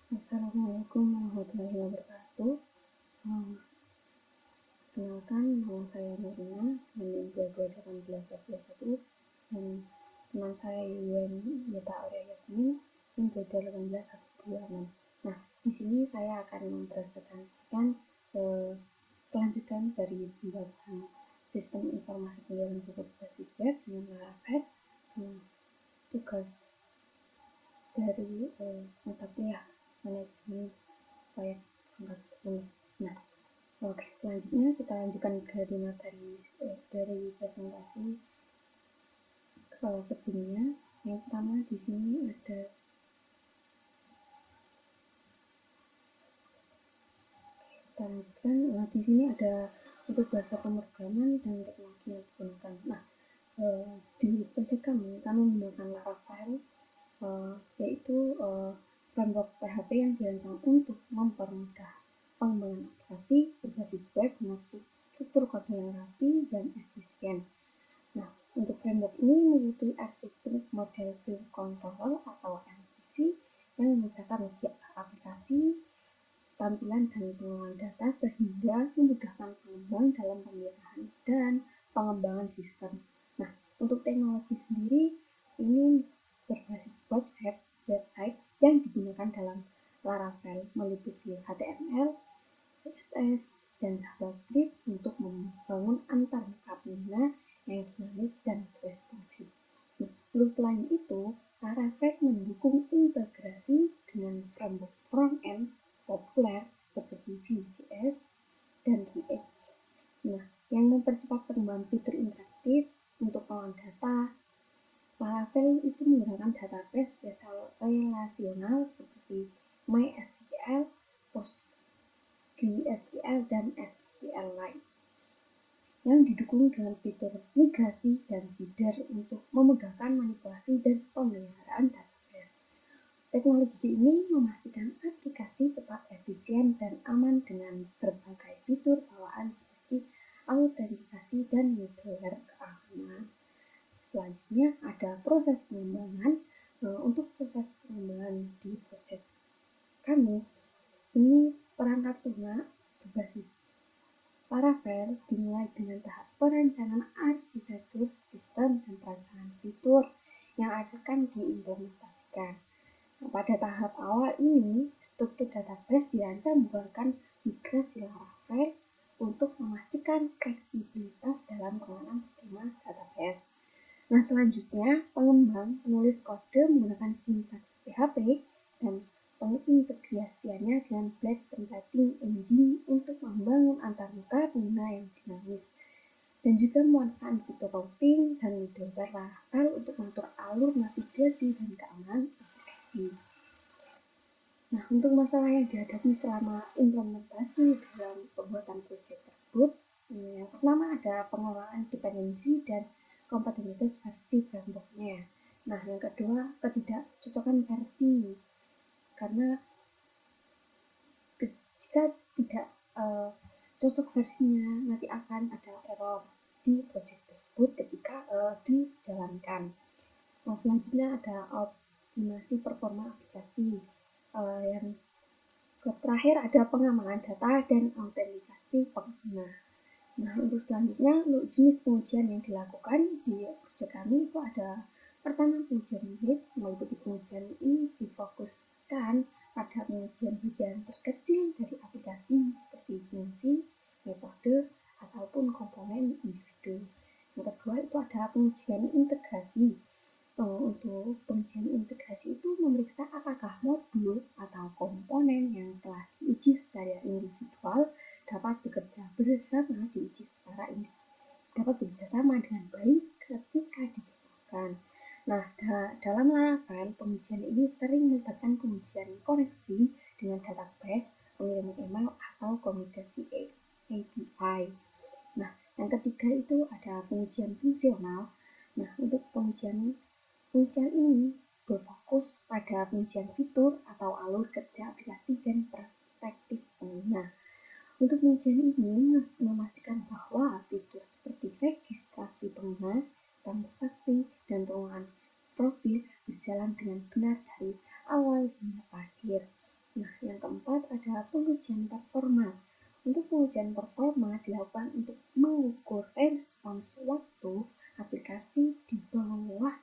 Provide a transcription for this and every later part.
Assalamualaikum warahmatullahi wabarakatuh. Um, Kenalkan, nama saya Nurina dengan NIM 221811 dan teman saya Yuwen Yeta Aurea Yasmin NIM 221812. Nah, di sini saya akan mempresentasikan kelanjutan dari pembuatan sistem informasi penjualan buku berbasis web dengan Laravel, tugas dari mata kuliah manajemen proyek angkat umum. Nah, oke, selanjutnya kita lanjutkan dari materi dari presentasi sebelumnya. Yang pertama di sini ada kita lanjutkan. Di sini ada untuk bahasa pemrograman dan teknologi yang digunakan. Nah, di proyek kami menggunakan Laravel, yaitu framework PHP yang dirancang untuk mempermudah pengembangan aplikasi berbasis web dengan struktur kode yang rapi dan efisien. Nah, untuk framework ini mengikuti arsitektur model View Controller atau MVC yang memisahkan objek aplikasi, tampilan dan pengelolaan data sehingga memudahkan pengembang dalam pemilihan dan pengembangan sistem. Nah, untuk teknologi sendiri ini berbasis website yang digunakan dalam Laravel meliputi HTML, CSS, dan JavaScript untuk membangun antarmuka pengguna yang dinamis dan responsif. Nah, selain itu, Laravel mendukung integrasi dengan framework front-end populer seperti Vue.js dan React. Nah, yang mempercepat pengembangan fitur interaktif untuk pengolahan data. Laravel itu menggunakan database relasional seperti MySQL, PostgreSQL, dan SQLite yang didukung dengan fitur migrasi dan seeder untuk memudahkan manipulasi dan pemeliharaan database. Teknologi ini memastikan aplikasi tetap efisien dan aman dengan berbagai fitur bawaan seperti autentikasi dan middleware keamanan. Selanjutnya ada proses pengembangan. Untuk proses pengembangan di proyek kami, ini perangkat lunak berbasis Laravel dimulai dengan tahap perencanaan arsitektur sistem dan perancangan fitur yang akan diimplementasikan. Nah, pada tahap awal ini, struktur database dirancang menggunakan migrasi Laravel untuk memastikan fleksibilitas dalam pengenalan skema database. Nah, selanjutnya pengembang menulis kode menggunakan sintaks PHP dan pengintegrasiannya dengan Black Templating Engine untuk membangun antarmuka pengguna yang dinamis dan juga memanfaatkan fitur routing dan middleware Laravel untuk mengatur alur navigasi dan keamanan aplikasi. Nah, untuk masalah yang dihadapi selama implementasi dalam pembuatan proyek tersebut, yang pertama ada pengelolaan dependensi dan kompatibilitas versi framework-nya. Nah, yang kedua, ketidakcocokan versi. Karena jika tidak cocok versinya, nanti akan ada error di proyek tersebut ketika dijalankan. Nah, selanjutnya ada optimasi performa aplikasi. Yang terakhir ada pengamanan data dan autentikasi pengguna. Nah, untuk selanjutnya, untuk jenis pengujian yang dilakukan di proyek kami itu ada pertama pengujian unit, meliputi pengujian ini difokuskan pada pengujian bagian terkecil dari aplikasi seperti fungsi, metode, ataupun komponen individu. Yang kedua itu ada pengujian integrasi. Untuk pengujian integrasi itu memeriksa apakah modul atau komponen yang telah diuji secara individual dapat bekerja bersama dapat bekerja sama dengan baik ketika digunakan. Nah, dalam Laravel, pengujian ini sering melibatkan pengujian koneksi dengan database, pengiriman email, atau komunikasi API. Nah, yang ketiga itu ada pengujian fungsional. Nah, untuk pengujian ini berfokus pada pengujian fitur atau alur kerja aplikasi dan perspektif pengguna. Untuk pengujian ini memastikan bahwa fitur seperti registrasi pengguna, transaksi, dan pengolahan profil berjalan dengan benar dari awal hingga akhir. pengujian performa. Untuk pengujian performa dilakukan untuk mengukur respons waktu aplikasi di bawah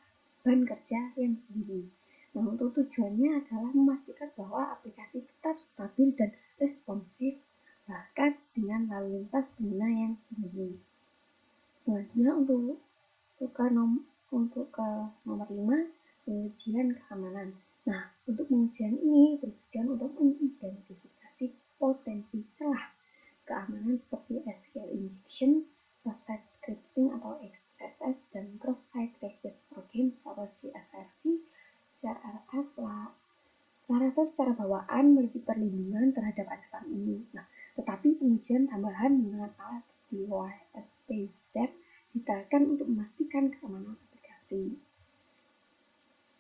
beban kerja yang tinggi. Nah, untuk tujuannya adalah memastikan bahwa aplikasi tetap stabil dan responsif bahkan dengan lalu lintas pengguna yang tinggi. Selanjutnya untuk ke nomor 5, pengujian keamanan. Nah, untuk pengujian ini bertujuan untuk mengidentifikasi potensi celah keamanan seperti SQL injection, cross-site scripting atau XSS, dan cross-site request programs atau CSRV, CRF, Laravel secara bawaan memiliki perlindungan terhadap ancaman ini. Nah, tetapi pengujian tambahan menggunakan alat SPZ diterapkan untuk memastikan keamanan aplikasi.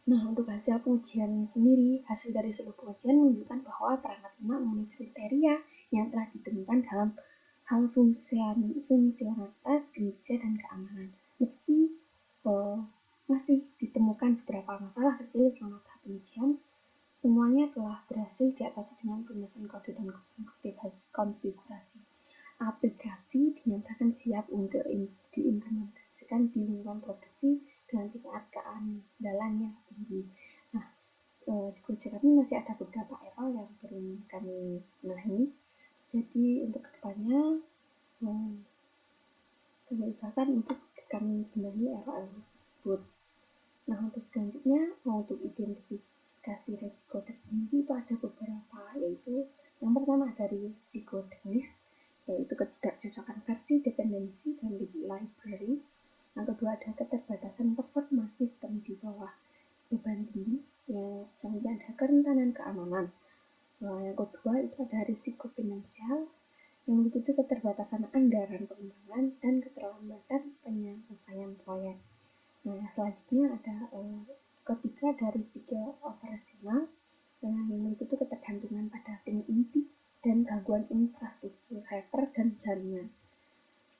Nah, untuk hasil pengujian sendiri, hasil dari seluruh pengujian menunjukkan bahwa perangkat lunak memenuhi kriteria yang telah ditemukan dalam hal fungsionalitas, kinerja, dan keamanan. Meski masih ditemukan beberapa masalah kecil selama tahap pengujian, semuanya telah berhasil diatasi dengan penulisan kode dan konfigurasi. Aplikasi dinyatakan siap untuk diimplementasikan di lingkungan produksi dengan tingkat keandalan yang tinggi. Nah, di Gojek kami masih ada beberapa error yang belum kami benahi. Jadi untuk kedepannya kami usahakan untuk kami benahi error tersebut. Nah, untuk selanjutnya untuk identifikasi risiko tersendiri itu ada beberapa, yaitu yang pertama dari risiko teknis, yaitu ketidakcocokan versi, dependensi, dan library. Yang kedua ada keterbatasan performa sistem di bawah beban tinggi. Yang selanjutnya ada kerentanan keamanan. Yang kedua itu ada risiko finansial, yang berikut keterbatasan anggaran pengembangan dan keterlambatan penyelesaian proyek. Nah, selanjutnya ada ketiga dari risiko operasional, yang memiliki ketergantungan pada tim inti dan gangguan infrastruktur server dan jaringan.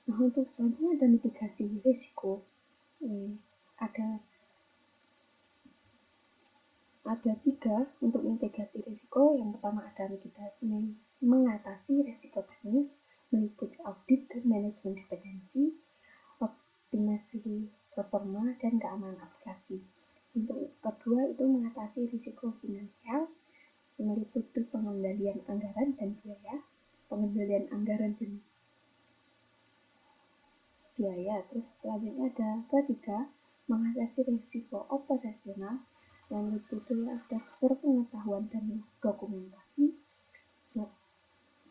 Nah, untuk selanjutnya ada mitigasi risiko. Ada 3 untuk mitigasi risiko. Yang pertama ada mitigasi mengatasi risiko teknis, meliputi audit dan manajemen dependensi, optimasi performa, dan keamanan aplikasi. Untuk kedua itu mengatasi risiko finansial, meliputi pengendalian anggaran dan biaya, Terus selanjutnya ada ketiga, mengatasi risiko operasional, yang meliputi ada pengetahuan dan dokumentasi,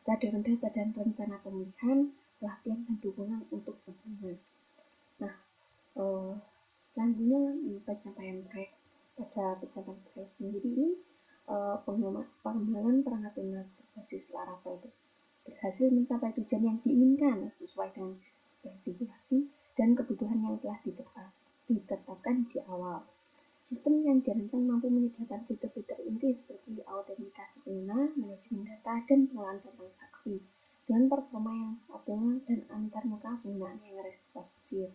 cadangan data dan rencana pemulihan, pelatihan dan dukungan untuk pengguna. Nah, selanjutnya pencapaian proyek. Pada pencapaian proyek sendiri ini pengembangan perangkat lunak berbasis Laravel berhasil mencapai tujuan yang diinginkan sesuai dengan spesifikasi dan kebutuhan yang telah ditetapkan di awal. Sistem yang dirancang mampu menyediakan fitur-fitur inti seperti autentikasi pengguna, manajemen data, dan pengelolaan transaksi dengan performa yang optimal dan antarmuka penggunaan yang responsif.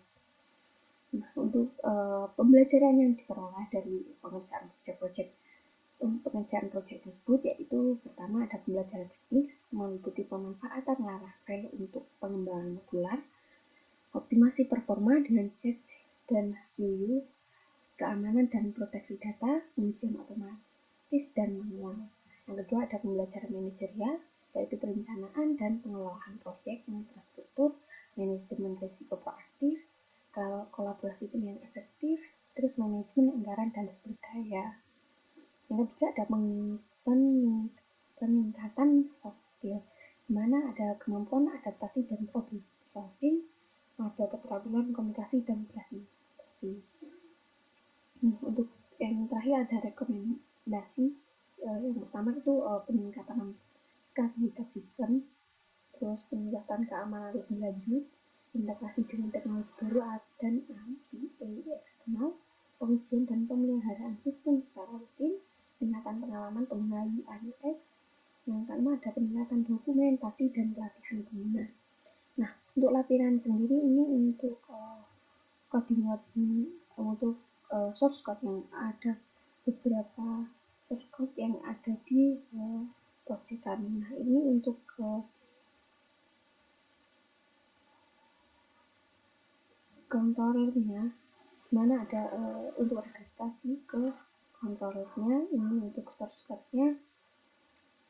Nah, untuk pembelajaran yang diperoleh dari pengerjaan proyek tersebut, yaitu pertama ada pembelajaran teknis meliputi pemanfaatan Laravel untuk pengembangan modular, optimasi performa dengan Checks dan QU, keamanan dan proteksi data, pengujian otomatis dan manual. Yang kedua ada pembelajaran manajerial, yaitu perencanaan dan pengelolaan proyek yang terstruktur, manajemen risiko proaktif, kolaborasi tim yang efektif, terus manajemen anggaran dan sumber daya. Yang ketiga ada peningkatan soft skill, di mana ada kemampuan adaptasi dan problem solving, ada keterampilan komunikasi dan presentasi. Untuk yang terakhir ada rekomendasi. Yang pertama itu peningkatan stabilitas sistem, terus peningkatan keamanan lebih lanjut, integrasi dengan teknologi baru dan API eksternal, pengujian dan pemeliharaan sistem secara rutin, peningkatan pengalaman pengguna UI UX. Yang kelima ada peningkatan dokumentasi dan pelatihan pengguna. Nah, untuk latihan sendiri ini untuk untuk source code yang ada beberapa source code yang ada di project kami. Nah, ini untuk controllernya, mana ada untuk registrasi ke controllernya, ini untuk source code-nya,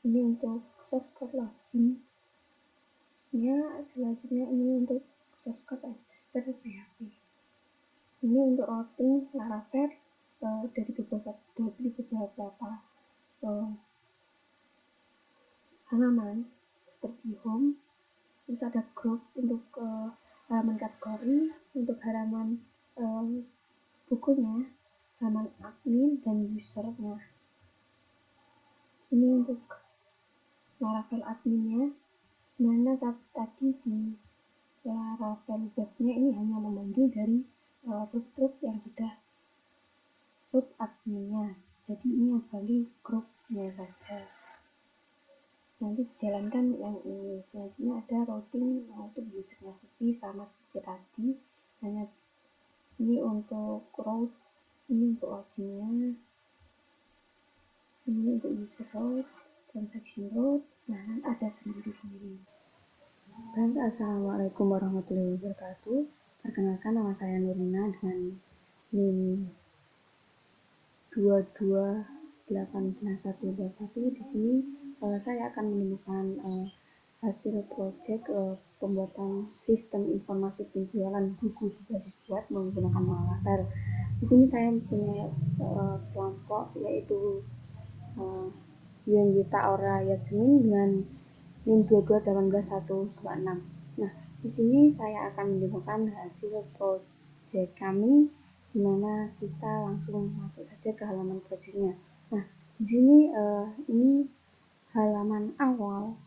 ini untuk source code login nya, selanjutnya ini untuk source code register PHP. Ini untuk routing Laravel dari beberapa halaman seperti home, terus ada group untuk halaman kategori, untuk halaman bukunya, halaman admin dan usernya. Ini untuk Laravel adminnya, mana tadi di Laravel webnya ini hanya memanggil dari root yang sudah root adminnya, jadi ini yang balik grupnya saja. Nanti dijalankan yang ini. Selanjutnya ada routing untuk usernya sepi, sama seperti tadi, hanya ini untuk route, ini untuk loginnya, ini untuk user route, transaction route. Nah, ada sendiri-sendiri. Baik, assalamualaikum warahmatullahi wabarakatuh. Perkenalkan, nama saya Nurina dengan NIM 2281121. Di sini saya akan menemukan hasil proyek pembuatan sistem informasi penjualan buku berbasis web menggunakan Laravel. Di sini saya mempunyai kelompok, yaitu Yunita Aura Yasmin dengan NIM 2281126. Nah, di sini saya akan menemukan hasil proyek kami, di mana kita langsung masuk saja ke halaman proyeknya. Nah, di sini ini halaman awal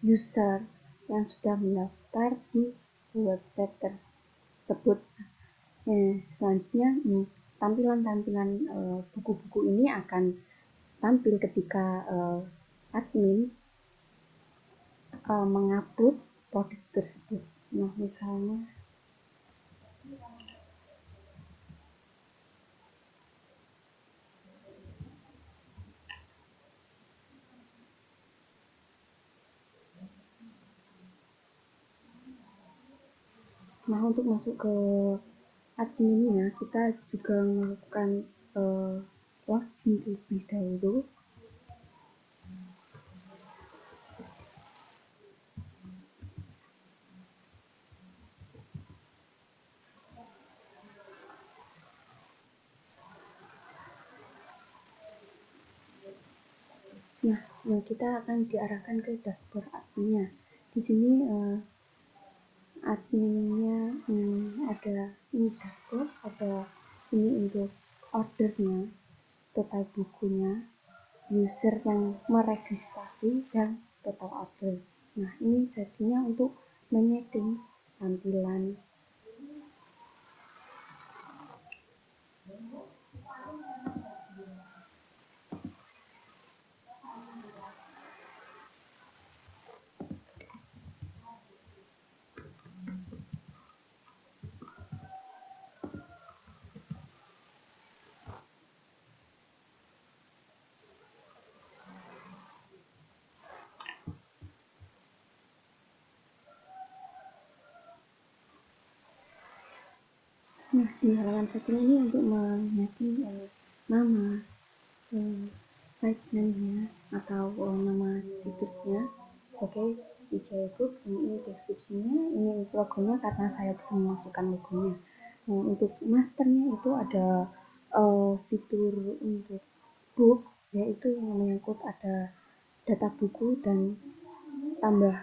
user yang sudah mendaftar di website tersebut. Selanjutnya tampilan-tampilan buku-buku ini akan tampil ketika admin mengupload produk tersebut. Nah, misalnya untuk masuk ke adminnya, kita juga melakukan login terlebih dahulu. Nah, kita akan diarahkan ke dashboard adminnya. Di sini adminnya ada ini dashboard, ada ini untuk ordernya, total bukunya, user yang meregistrasi, dan total order. Nah, ini settingnya untuk menyeting tampilan. Nah, di halaman setting ini untuk menyeting nama site name-nya atau nama situsnya sebagai Wijaya Group. Ini deskripsinya, ini logonya karena saya belum memasukkan logonya. Untuk masternya itu ada fitur untuk book, yaitu yang menyangkut ada data buku dan tambah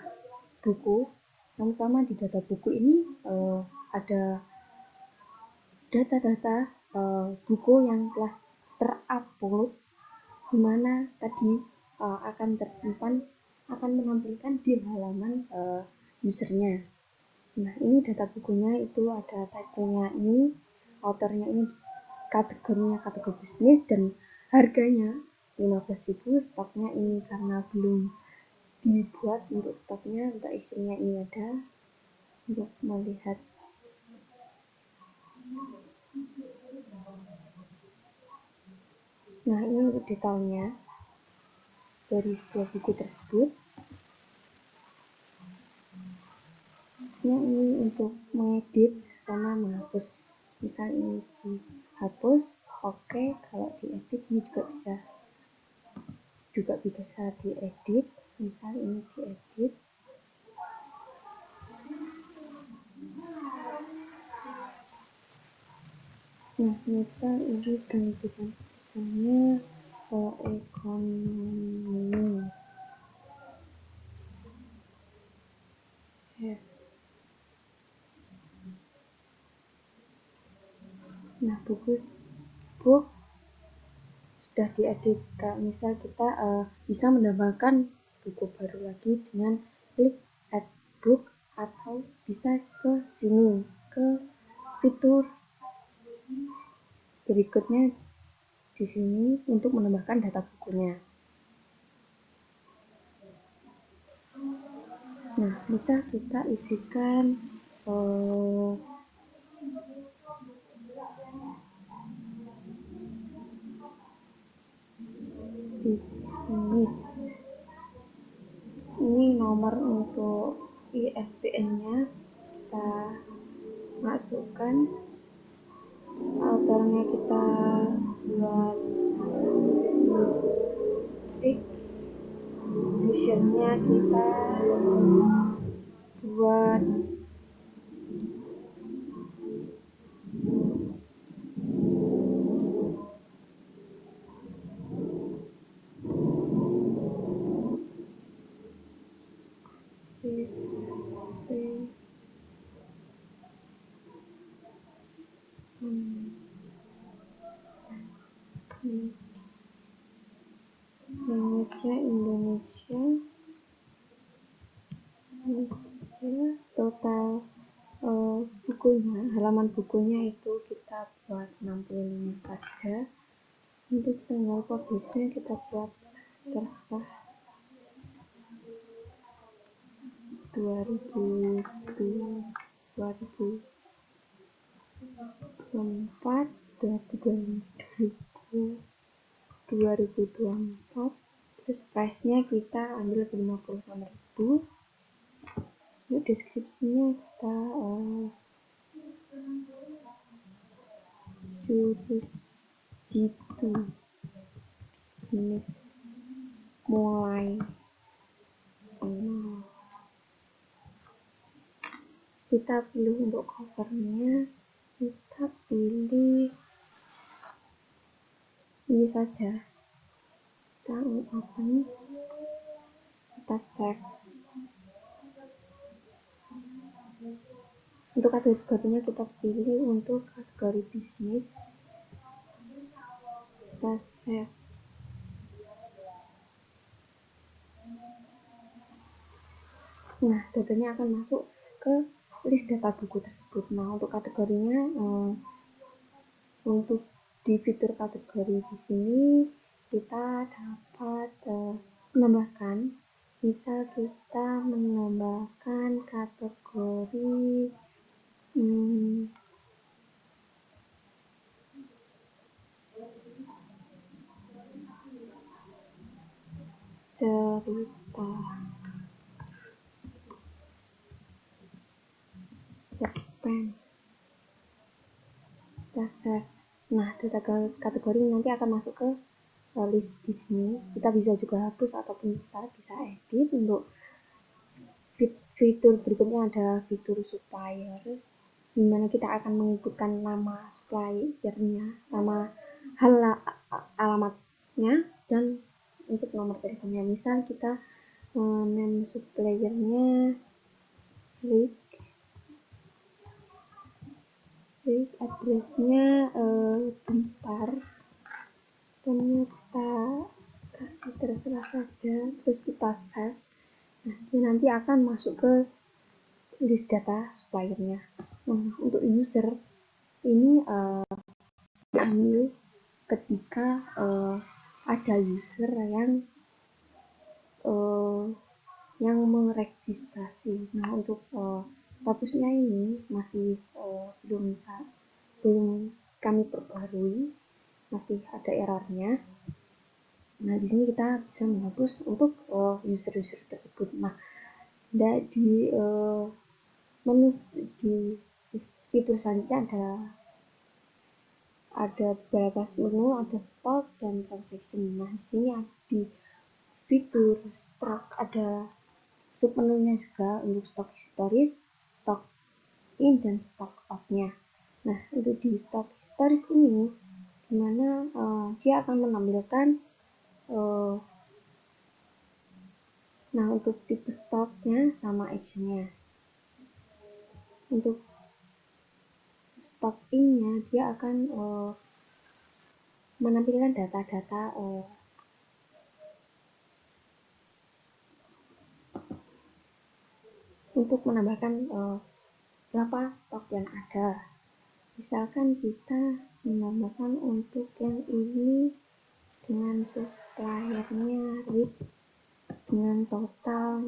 buku. Yang pertama, di data buku ini ada data-data buku yang telah terupload, di mana tadi akan tersimpan, akan menampilkan di halaman usernya. Nah, ini data bukunya itu ada title-nya ini, authornya ini, kategorinya kategori bisnis, dan harganya 15.000. Stoknya ini karena belum dibuat untuk stoknya, untuk actionnya ini ada untuk melihat. Nah, ini untuk detailnya. dari sebuah buku tersebut. Maksudnya ini untuk mengedit sama menghapus. Misal ini dihapus, oke. Kalau diedit ini juga bisa diedit. Misal ini diedit. Nah, misal ini ganti-gantinya ekonomi. Nah, book sudah diedit. Misal kita bisa menambahkan buku baru lagi dengan klik add book, atau bisa ke sini, ke fitur berikutnya di sini untuk menambahkan data bukunya. Nah, bisa kita isikan bisnis. Ini nomor untuk ISBN-nya kita masukkan, terus outernya kita buat klik, visionnya kita buat language-nya Indonesia. Total bukunya, halaman bukunya itu kita buat 65 saja. Untuk tanggal publishnya kita buat terserah 2024, terus price-nya kita ambil 55.000. Untuk deskripsinya kita jurus jitu, bisnis mulai nol. Kita pilih untuk covernya, kita pilih ini saja. Kita open, kita save. Untuk kategorinya kita pilih untuk kategori bisnis, kita save. Nah, datanya akan masuk ke list data buku tersebut. Nah, untuk kategorinya, untuk di fitur kategori di sini kita dapat menambahkan. Misal kita menambahkan kategori cerita Jepang. Kita save. Nah, data kategori nanti akan masuk ke list di sini. Kita bisa juga hapus ataupun bisa edit. Untuk fitur berikutnya ada fitur supplier, dimana kita akan menginputkan nama suppliernya sama alamatnya dan untuk nomor teleponnya. Misal kita name suppliernya Rick, addressnya Blitar, ternyata kasih terserah saja, terus kita save. Nah, dia nanti akan masuk ke list data suppliernya. Nah, untuk user ini diambil ketika ada user yang meregistrasi. Nah, untuk statusnya ini masih belum kami perbarui, masih ada errornya. Nah, di sini kita bisa menghapus untuk user-user tersebut. Nah, di menu di fitur selanjutnya ada beberapa menu, ada stock dan transaction. Nah, di sini di fitur stock ada sub menunya juga untuk stock historis, stock in dan stock out-nya. Nah, untuk di stock historis ini dimana dia akan menampilkan nah untuk tipe stoknya sama actionnya. Untuk stock in-nya dia akan menampilkan data-data untuk menambahkan berapa stok yang ada. Misalkan kita menambahkan untuk yang ini dengan suppliernya RIP dengan total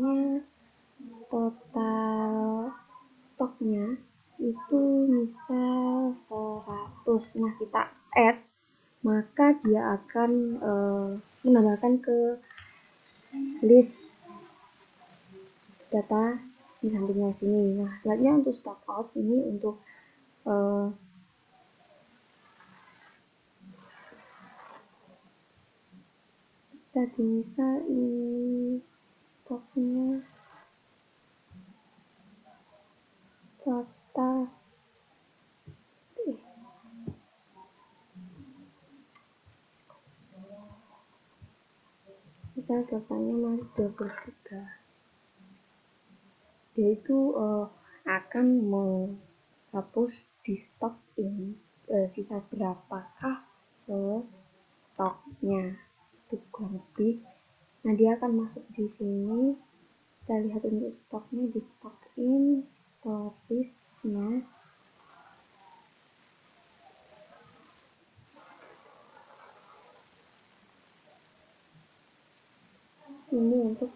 stoknya itu misal 100. Nah, kita add, maka dia akan menambahkan ke list data di sampingnya sini. Nah, selanjutnya untuk stock out ini untuk tadi misal ini stoknya atas misal contohnya masih 23, yaitu akan menghapus di stok ini sisa berapakah stoknya itu kurang lebih. Nah, dia akan masuk di sini. Kita lihat untuk stoknya di stock in storiesnya ini untuk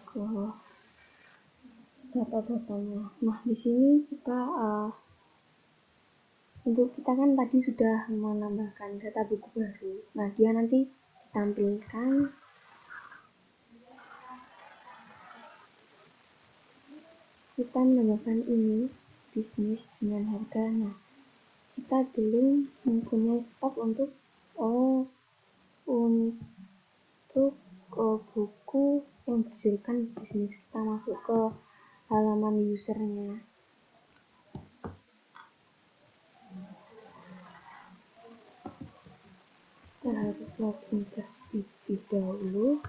data-datanya. Nah, di sini kita untuk kita kan tadi sudah menambahkan data buku baru. Nah, dia nanti ditampilkan kita menambahkan ini bisnis dengan harga. Nah, kita belum mempunyai stok untuk buku yang berjudulkan bisnis. Kita masuk ke halaman usernya. Kita harus login terlebih dahulu.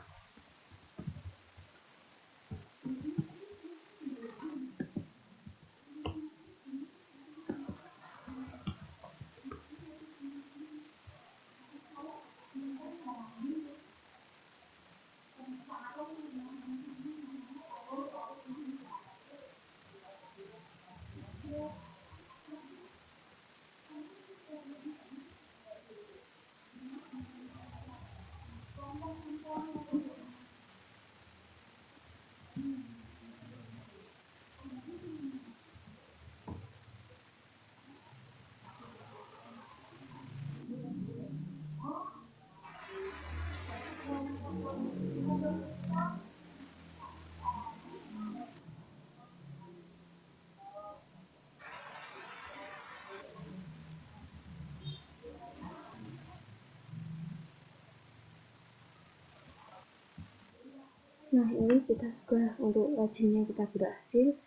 Nah, ini kita sudah untuk loginnya kita berhasil.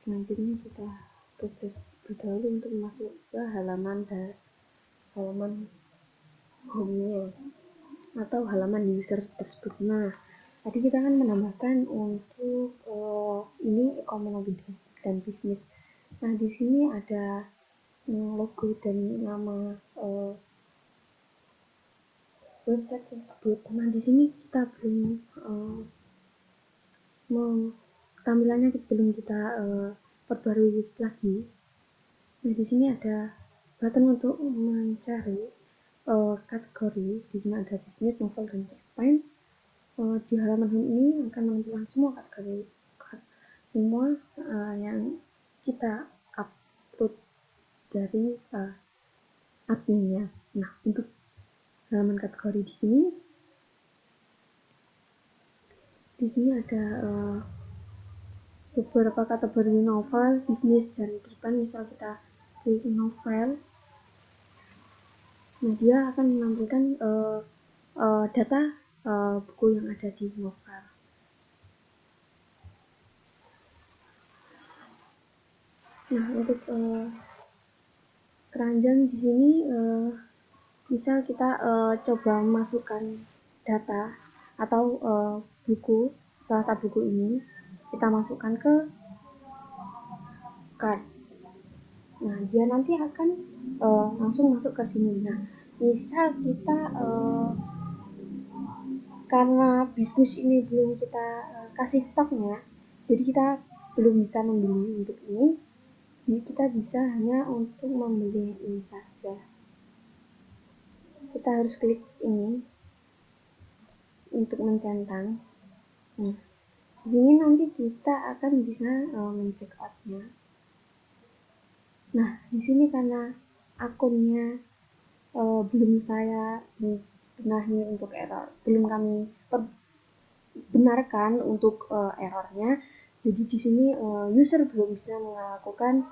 Selanjutnya kita berdahulu untuk masuk ke halaman home-nya atau halaman user tersebut. Nah, tadi kita kan menambahkan untuk ini ekonomi dan bisnis. Nah, di sini ada logo dan nama website tersebut. Nah, di sini kita belum tampilannya belum kita perbarui lagi. Nah, di sini ada button untuk mencari kategori. Di sini ada bisnis, novel, dan cerpen. Di halaman ini akan menampilkan semua kategori, semua yang kita upload dari adminnya. Nah, untuk halaman kategori di sini di sini ada beberapa kategori novel, bisnis, dan depan. Misal kita klik novel, nah dia akan menampilkan data buku yang ada di novel. Nah, untuk keranjang di sini misal kita coba masukkan data atau buku, salah satu buku ini kita masukkan ke card. Nah, dia nanti akan langsung masuk ke sini. Nah, misal kita karena bisnis ini belum kita kasih stoknya, jadi kita belum bisa membeli untuk ini, jadi kita bisa hanya untuk membeli ini saja. Kita harus klik ini untuk mencentang. Nah, di sini nanti kita akan bisa men-check out-nya. Nah, di sini karena akunnya belum saya benahi untuk error, belum kami benarkan untuk errornya, jadi di sini user belum bisa melakukan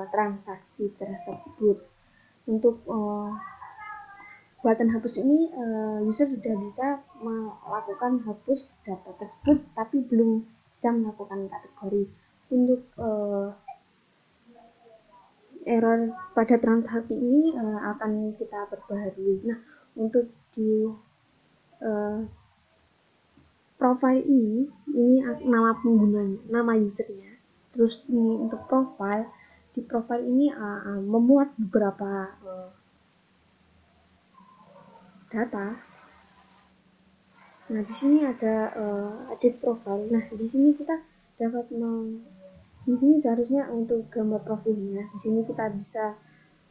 transaksi tersebut. Untuk button hapus ini user sudah bisa melakukan hapus data tersebut, tapi belum bisa melakukan kategori. Untuk error pada transaksi ini akan kita perbaharui. Nah, untuk di profile ini nama penggunanya, nama usernya. Terus ini untuk profile, di profile ini memuat beberapa data. Nah, di sini ada edit profile. Nah, di sini kita dapat di sini seharusnya untuk gambar profilnya. Di sini kita bisa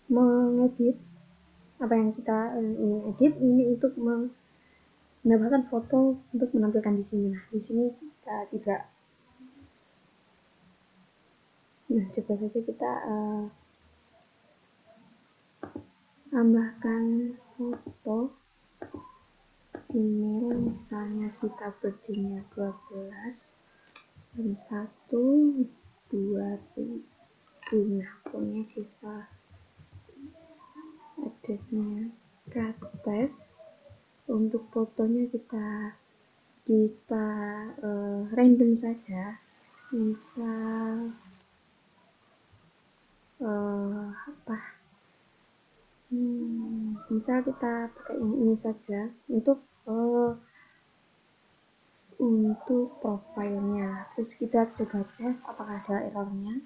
mengedit apa yang kita ingin edit. Ini untuk menambahkan foto untuk menampilkan di sini. Nah, di sini kita tidak. Nah, coba saja kita tambahkan foto email, misalnya kita berdirinya 12 dan 1 2 3. Nah, punya sisa addressnya tes. Untuk fotonya kita random saja, misal misal kita pakai yang ini saja untuk profilnya. Terus kita coba cek apakah ada errornya.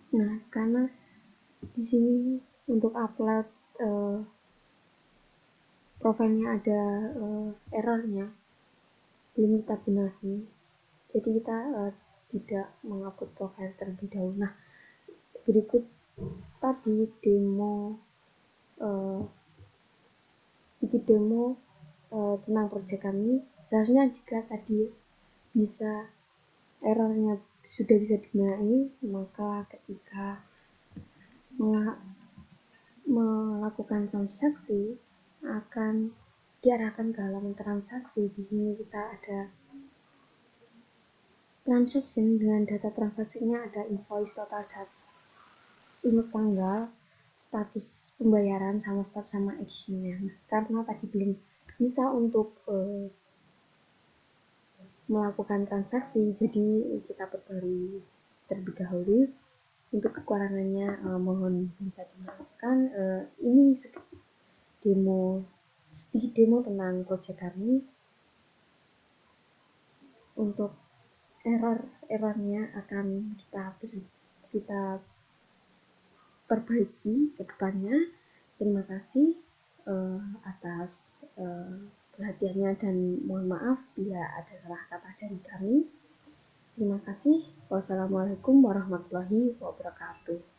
Nah, karena di sini untuk upload profilnya ada errornya, belum kita benahi, jadi kita tidak mengupload profil terlebih dahulu. Nah, berikut tadi sedikit demo tentang proyek kami. Seharusnya jika tadi bisa errornya sudah bisa dibenahi, maka ketika melakukan transaksi akan diarahkan ke halaman transaksi. Di sini kita ada transaction dengan data transaksinya, ada invoice, total data, untuk tanggal, status pembayaran, sama status sama actionnya. Nah, karena tadi belum bisa untuk melakukan transaksi, jadi kita perbarui terlebih dahulu. Untuk kekurangannya mohon bisa dimaafkan. Ini sedikit demo tentang proyek kami. Untuk errornya akan kita perbaiki ke depannya. Terima kasih atas perhatiannya dan mohon maaf bila ada salah kata dari kami. Terima kasih. Wassalamualaikum warahmatullahi wabarakatuh.